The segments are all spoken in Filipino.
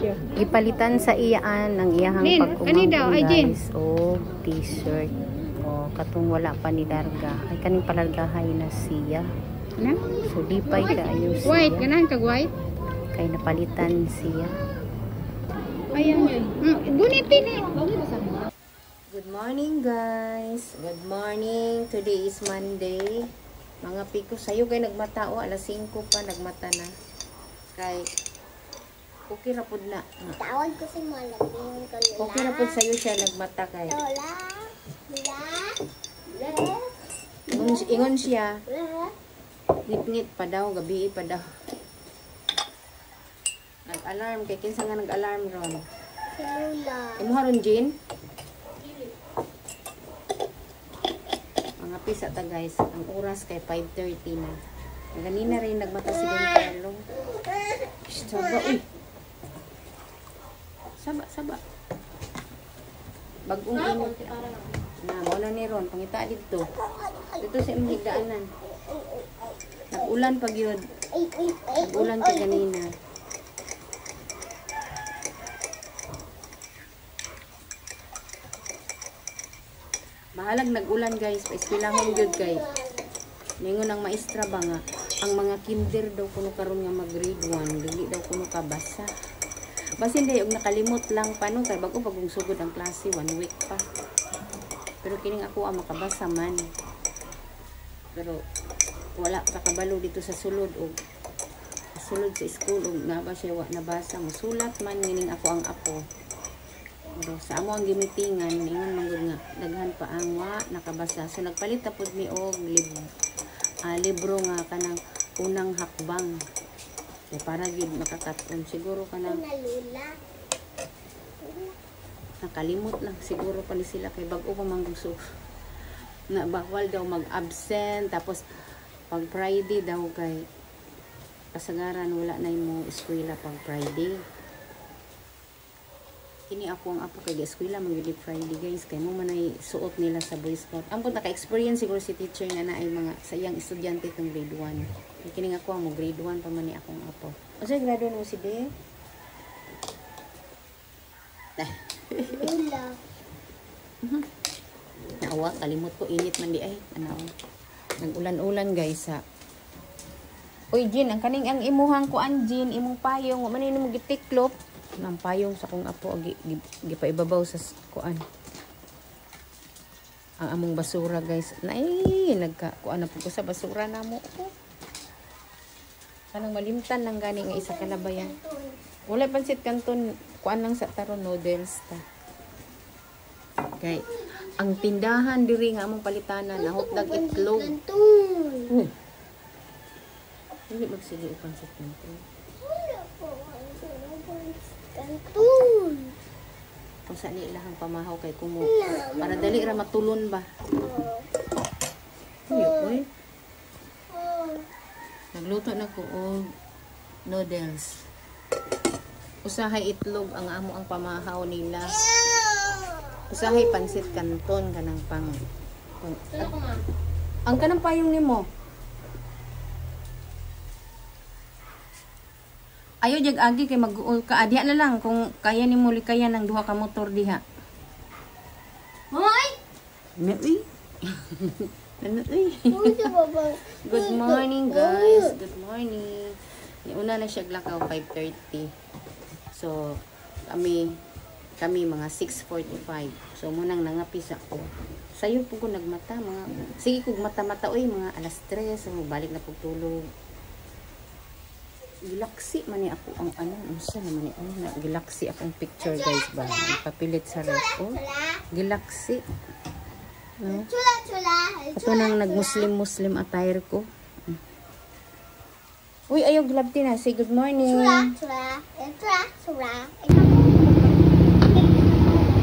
siya. Ipalitan sa iyaan ang iyahang Nin, ani daw, ay, Jin? guys. O t-shirt. O katong wala pa ni Larga. Ay kaning palargahay na siya. Ano? So lipay kaayo siya. White, ganahan kag white? Kay napalitan siya. Ayan yun. Gunitin eh. Good morning guys. Good morning. Today is Monday. Mga piko sayo kay nagmata o alas 5 pa nagmata na. Kay okay ra pud na. Tawag ko si Malaki yung kalula. Okay ra pud sayo siya nagmata kay. Lola. Ingon siya. Ngit-ngit pa daw, gabi pa daw. Nag-alarm kay kinsa nga nag-alarm ron. Si Lola. Imo haron Jin? Mga pisa ta guys. Ang oras kay 5:30 na. Ganina rin nagmata si Don Carlo. Saba, uy. Saba. Bagong init. Na, wala ni ron. Pangita dito. Dito sa imong higdaanan. Nag-ulan pag yun. Nag-ulan ka ganina. Mahalag nag-ulan guys. Pa-eskwilahon yun guys. Ningon ang maestra ba nga, ang mga kinder daw kuno karon nga mag-grade 1, dili daw kuno kabasa. Basin day og nakalimot lang pa no kay bago pagong sugod ang klase 1 week pa. Pero kining ako ang makabasa man. Pero wala pa kabalo dito sa sulod og sulod sa school og naba siya wa nabasa, musulat man ngining ako ang apo. Pero sa amo ang gimitingan ingon manggod nga daghan pa ang wa nakabasa. So nagpalit ta pud mi og libro nga kanang unang hakbang. So, para gid makakaton siguro kanang nakalimot lang siguro pa ni sila kay bag-o pa man gusto na bawal daw mag-absent tapos pag Friday daw kay kasagaran wala na imo eskwela pag Friday. Kini ako ang apo kay eskwela mag Friday guys kay mo man ay suot nila sa Boy Scout. Ang punta ka-experience siguro si teacher nga na ay mga sayang estudyante tong grade 1. Kini ako ang grade 1 pa man ni akong apo. Unsa grado mo si De? Lola. Naawa kalimot ko init man di ay anaw. Nag-ulan-ulan guys ha. Uy Jin, ang kaning ang imuhang kuan Jin, imong payong wa man nimo gitiklop. Nang payong sa kong apo gipaibabaw sa kuan ang among basura guys nay kuan na pud ko sa basura namo kanang malimtan nang gani nga isa kalabayan wala pansit kanton kuan lang sa taron noodles ta kay ang tindahan diri nga among palitanan na hotdog itlog hindi magsige pansit kanton Kantun. Kung saan ilahang pamahaw kay kumo. Para dali ra matulon ba? Uy. Nagluto na ko og noodles. Usahay itlog ang amo ang pamahaw nila. Usahay pansit kanton kanang ang kanang payong nimo. Ayo jag agi kay mag-uol ka adya na lang kung kaya ni muli kaya ng duha ka motor diha. Hoy! Uy. Good morning guys. Good morning. Una na siya glakaw 5:30. So kami mga 6:45. So munang nangapis ako. Sayo po ko nagmata mga sige kog mata-mata oy mga alas 3 so balik na pug tulog. Gilaksi man ni ako ang unsa naman ni gilaksi akong picture guys ba ipapilit sa ref gilaksi no Chula. ato nang nag-muslim attire ko uy ayaw glabti na say good morning Chula.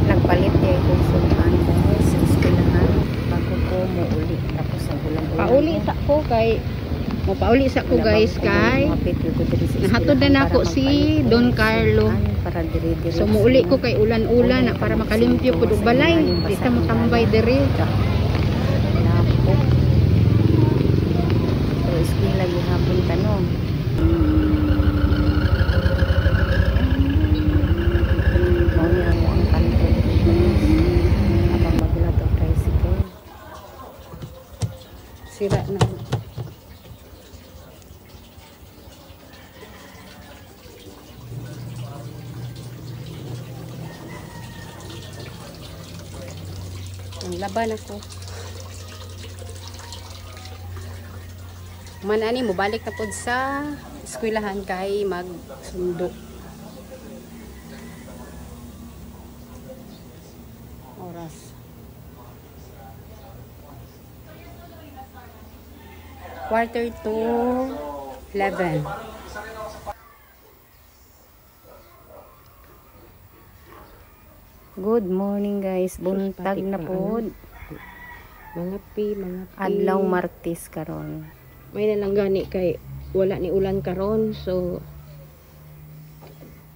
nagpalit eh kung suman guys sa eskwelahan bago ko muuli tapos ang ulan-ulan Pauli sa ko kay pauli sa ko guys kay nahatod na ako si Don Carlo. So muuli ko kay ulan-ulan na para makalimpyo pud og balay di ta mo tambay diri. So eskwela gihapon tanong. Laban ako. Man ani mo balik na pod sa eskwelahan kay magsundo. Oras. Quarter to 11. Good morning guys. Buntag na pod. Mga pi. Adlaw Martes karon. May nalang gani kay wala ni ulan karon. So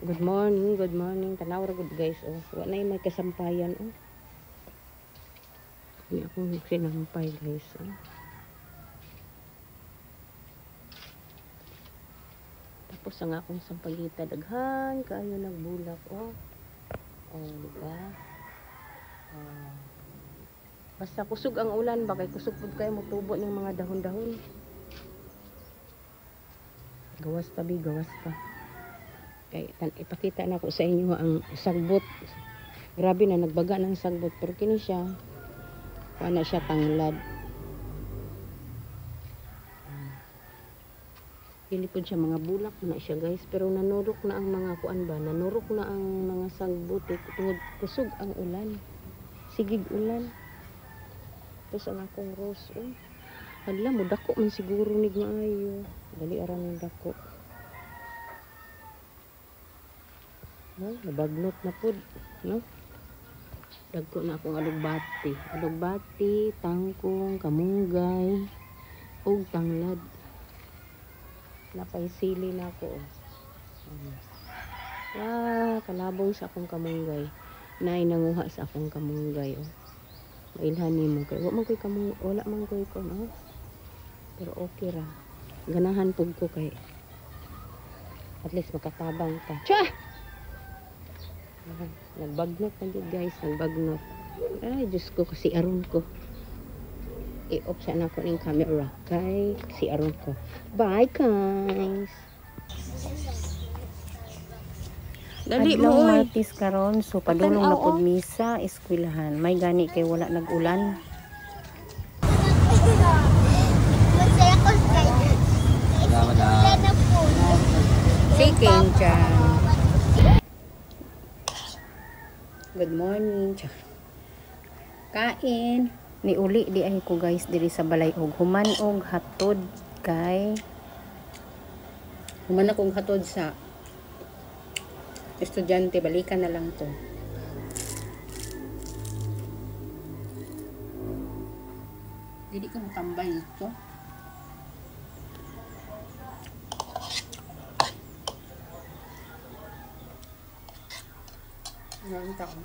good morning. Tanaw ra gud guys. Oh, wala na may kasampayan. Oh. Hindi ako sinampay guys. Oh. Tapos ang akong sampagita daghan kaayo nagbulak. Oh, diba? Basta kusog ang ulan ba kay kusog pud kayo motubo ning mga dahon-dahon. Gawas pa. Kay ipakita na ko sa inyo ang sagbot. Grabe na nagbaga ng sagbot pero kini siya wala siya tanglad. Pili po siya mga bulak na siya guys pero nanurok na ang mga kuan ba, nanurok na ang mga sagbot tungod kusog ang ulan. Sigig ulan. Tapos ang akong rose hala mo dako man siguro nig maayo. Dali aran ng dako. No, nabagnot na pud, no? Dagko na akong alugbati, tangkong, kamunggay, ug tanglad. Napay sili na ako. Kalabong sa akong kamunggay. Nay nanguha sa akong kamunggay. Mailhan nimo kay wala man koy ko, no? Pero okay ra. Ganahan pug ko kay at least makatabang ta. Cha! Nagbagnot na dito guys, nagbagnot. Ay, Diyos ko, kasi aron ko. I-off sana ko ng camera. Kay, si aron ko. Bye guys! Dali mo, Adlaw Martes karon, so padulong na pod misa eskwelahan. May gani kay wala nag-ulan. Masaya ko kayo. Wala na po. Chicken dyan. Good morning. Kain. Niuli di ay ko guys diri sa balay og human og hatod kay human akong hatod sa estudyante, balikan na lang to. Dili ko matambay ito. Ngayon taon.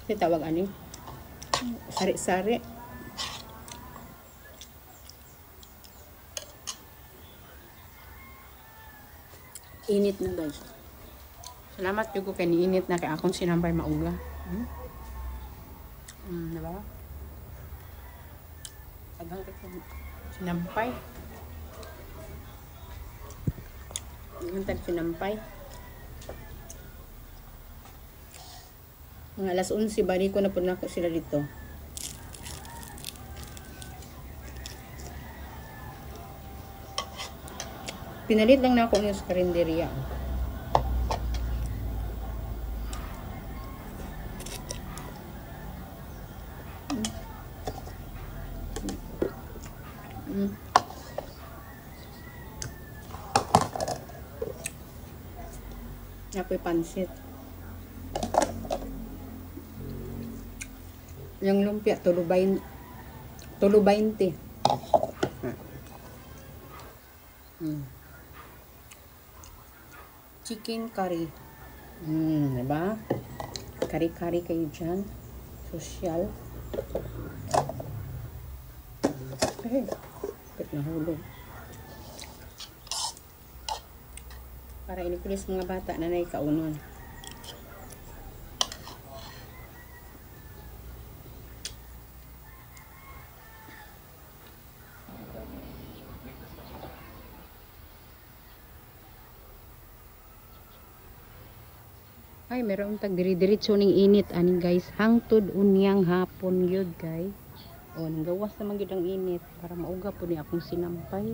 Kasi tawag ani? Sari-sari. Init na guys. Salamat yung ko kay niinit na kay akong sinampay mauga. Diba? Tagang sinampay. Yung sinampay. Mga alas 11 bali ko na po na sila dito. Pinalit lang na ako yung sa karinderya. Apoy pansit. Yung lumpia, tulubayin. Chicken curry. Diba? Kari-kari kayo dyan. Social. Bakit nahulog? Para inikulis mga bata na naikaunon. Ay, meron tag diri-diretso ning init ani guys. Hangtod unyang hapon gyud guys. O, nanggawas naman gyud ang init para mauga po ni akong sinampay.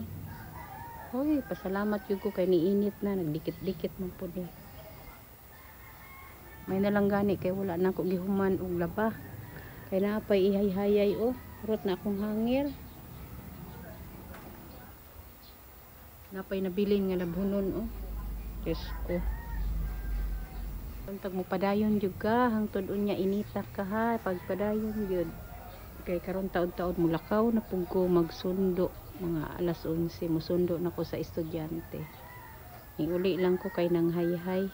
Hoy, pasalamat yun ko kay niinit na. Nagdikit-dikit man po ni. May nalang gani kay wala na ako gihuman og laba. Kay napay ihay-hayay oh. Rot na akong hangir. Napay nabilin nga labunon oh. Diyos ko. Pantag mo padayon juga. Hangtod unya inita ka ha. Pagpadayon yun. Kay karon taon-taon mulakaw na pug ko magsundo. Mga alas 11 musundo na ko sa estudyante. Iuli lang ko kay nang hay-hay.